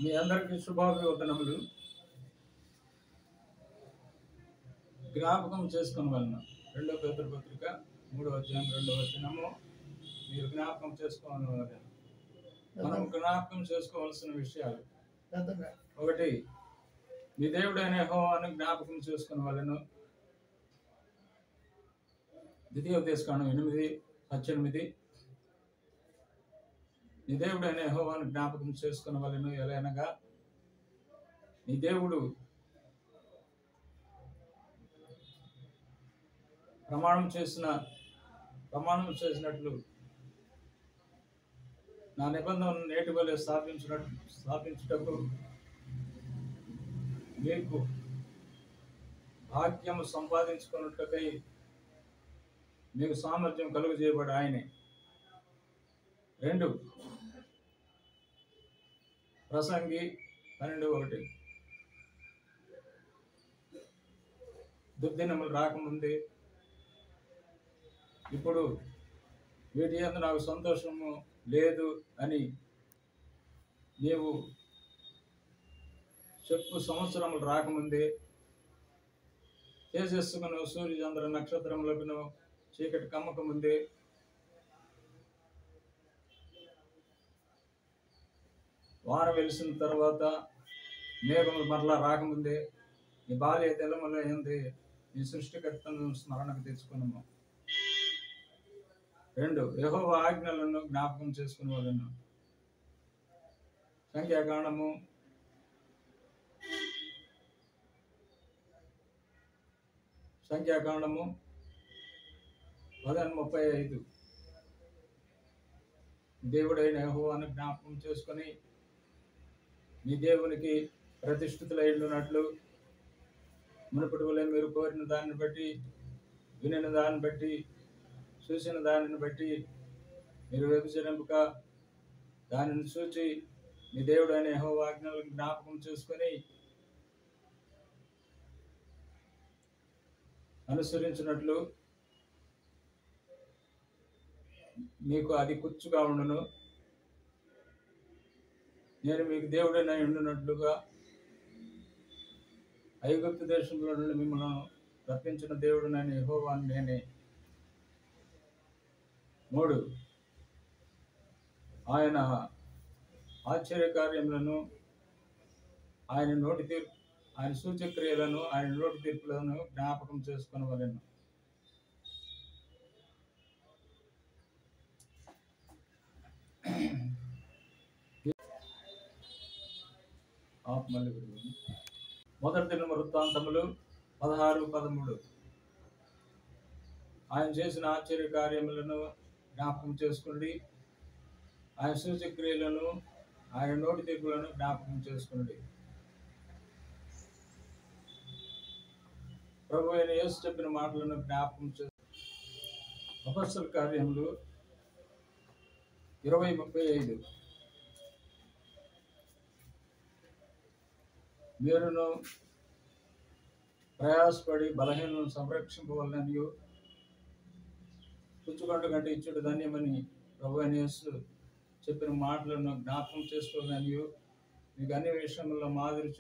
మీ అందరికీ శుభాభివందనములు. జ్ఞాపకం చేసుకుని వలన 2 పేతురు పత్రిక 3వ అధ్యాయం 2వ వచనము మీరు జ్ఞాపకం చేసుకోవాలి. మనం జ్ఞాపకం చేసుకోవాల్సిన విషయాలు. ఒకటి, మీ దేవుడైన యెహోవాను జ్ఞాపకం చేసుకుని వలన. ద్వితీయోపదేశకాండం 8:18 నీ దేవుడైన యెహోవాను జ్ఞాపకం చేసుకుని వలన ఎలాగనగా నీ దేవుడు ప్రమాణం చేసినట్లు నా నిబంధనను నేటి వలె స్థాపించుటకు మీకు భాగ్యము సంపాదించుకున్నట్లకై మీకు సామర్థ్యం కలుగజేయబడి ఆయనే. 2 ప్రసంగి 12:1 దుర్దినములు రాకముందే ఇప్పుడు వీటి యందు నాకు సంతోషము లేదు అని నీవు చెప్పు సంవత్సరములు రాకముందే తేజస్సుకును సూర్యచంద్ర నక్షత్రములకును చీకటి కమ్మక ముందే వారం వెలిసిన తర్వాత మేఘములు మరలా రాకముందే నీ బాల్య తెలములో ఏంది నీ సృష్టికర్తను స్మరణకు తెచ్చుకున్నాము. 2 యెహోవా ఆజ్ఞలను జ్ఞాపకం చేసుకుని వాళ్ళను. సంఖ్యాకాండము 11:35 దేవుడైన యెహోవాను జ్ఞాపకం చేసుకొని మీ దేవునికి ప్రతిష్ఠితులైనట్లు మునుపటి వలె మీరు కోరిన దాన్ని బట్టి, వినిన దాన్ని బట్టి, చూసిన దానిని బట్టి మీరు వ్యభిచరింపక దానిని చూచి మీ దేవుడైన యెహోవా ఆజ్ఞలను జ్ఞాపకం చేసుకొని అనుసరించినట్లు మీకు అది కుచ్చుగా ఉండును. నేను మీకు దేవుడైన ఉండినట్లుగా ఐగుప్తు దేశంలో నుండి మిమ్మల్ని రప్పించిన దేవుడునైన యెహోవాను నేనే. 3 ఆయన ఆశ్చర్యకార్యములను ఆయన సూచక్రియలను ఆయన నోటి తీర్పులను జ్ఞాపకం చేసుకొనవలెను. మొదటి దినవృత్తాంతములు 16:13 ఆయన చేసిన ఆశ్చర్య కార్యములను జ్ఞాపకం చేసుకుని ఆయన సూచక్రియలను ఆయన నోటి తీర్పులను జ్ఞాపకం చేసుకుని ప్రభు అయిన యేసు చెప్పిన మాటలను జ్ఞాపకం చేసు. అపొస్తలుల కార్యములు 20:35 మీరును ప్రయాసపడి బలహీనలను సంరక్షింపవలననియు పుచ్చుకొండ కంటే ఇచ్చుడు ధన్యమని ప్రభు అయిన యేసు చెప్పిన మాటలను జ్ఞాపకం చేసుకోవాలనియు మీకు అన్ని విషయంలో మాదిరి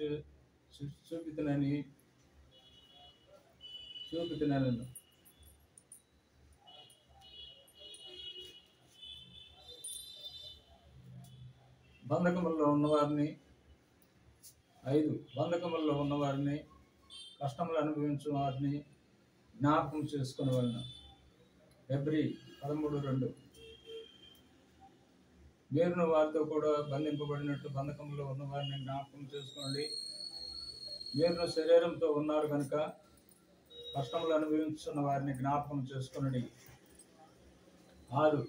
చూపితున్నాను. బంధకముల్లో ఉన్నవారిని కష్టములు అనుభవించిన వారిని జ్ఞాపకం చేసుకునే వలన. ఫిబ్రవరి 13:2 మీరును వారితో కూడా బంధింపబడినట్టు బంధకంలో ఉన్న వారిని జ్ఞాపకం చేసుకోండి. మీరును శరీరంతో ఉన్నారు కనుక కష్టములు అనుభవించున్న వారిని జ్ఞాపకం చేసుకునండి. 6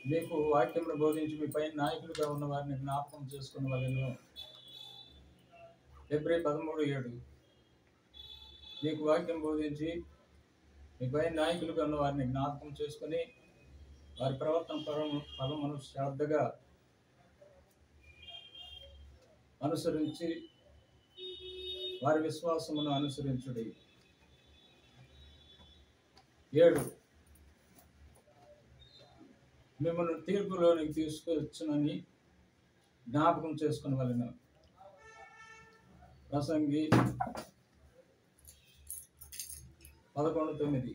మీకు వాక్యమును బోధించి మీ పైన నాయకులుగా ఉన్న వారిని జ్ఞాపకం చేసుకున్న వాళ్ళను. ఫిబ్రవరి 13:7 మీకు వాక్యం బోధించి మీ పైన నాయకులుగా ఉన్న వారిని జ్ఞాపకం చేసుకుని వారి ప్రవర్తన ఫలమును శ్రద్ధగా అనుసరించి వారి విశ్వాసమును అనుసరించుడి. 7 మిమ్మల్ని తీర్పులోనికి తీసుకొచ్చునని జ్ఞాపకం చేసుకుని వాళ్ళను. ప్రసంగి 11:9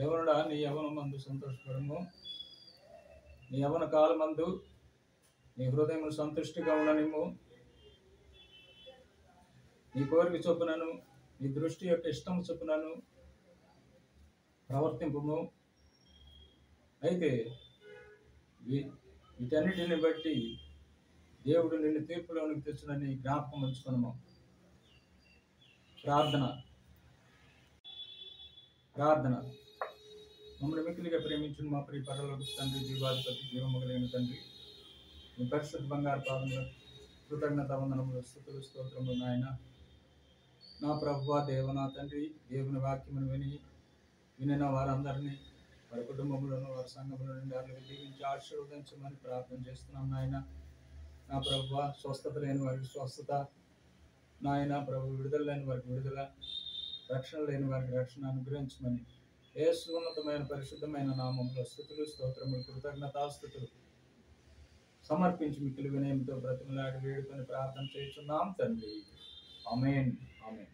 యవనుడా నీ యవనమందు సంతోషపడము, నీ యవన కాలమందు నీ హృదయం సంతుష్టిగా ఉండనిమ్ము, నీ కోరిక చొప్పునను నీ దృష్టి యొక్క ఇష్టం చొప్పునను ప్రవర్తింపము. అయితే వీటన్నిటిని బట్టి దేవుడు నిన్ను తీర్పులోనికి తెచ్చునని జ్ఞాపకం ఉంచుకున్నాము. ప్రార్థన. మమ్మల్ని మిక్కిలిగా ప్రేమించిన మా ప్రియ పరలోక తండ్రి, జీవాధిపతి, జీవము కలిగిన తండ్రి, మీ పరిశుద్ధ బంగారు పాదములు కృతజ్ఞత వందనములు, స్తుతులు, స్తోత్రములు నాయన. నా ప్రభువా దేవ, నా తండ్రి, దేవుని వాక్యమును వినిన వారందరినీ వారి కుటుంబంలోనూ వారి సంఘంలో నుండి వారిని దీవించి ఆశీర్వదించమని ప్రార్థన చేస్తున్నాం నాయన. నా ప్రభువా, స్వస్థత లేని వారికి స్వస్థత నాయన, ప్రభు విడుదల లేని వారికి విడుదల, రక్షణ లేని వారికి రక్షణ అనుగ్రహించమని యేసు ఉన్నతమైన పరిశుద్ధమైన నామములో స్తుతులు, స్తోత్రములు, కృతజ్ఞతాస్తుతులు సమర్పించి మిక్కిలి వినయంతో బ్రతిమలాడి వేడుకొని ప్రార్థన చేస్తున్నాం తండ్రి. ఆమేన్. ఆమేన్.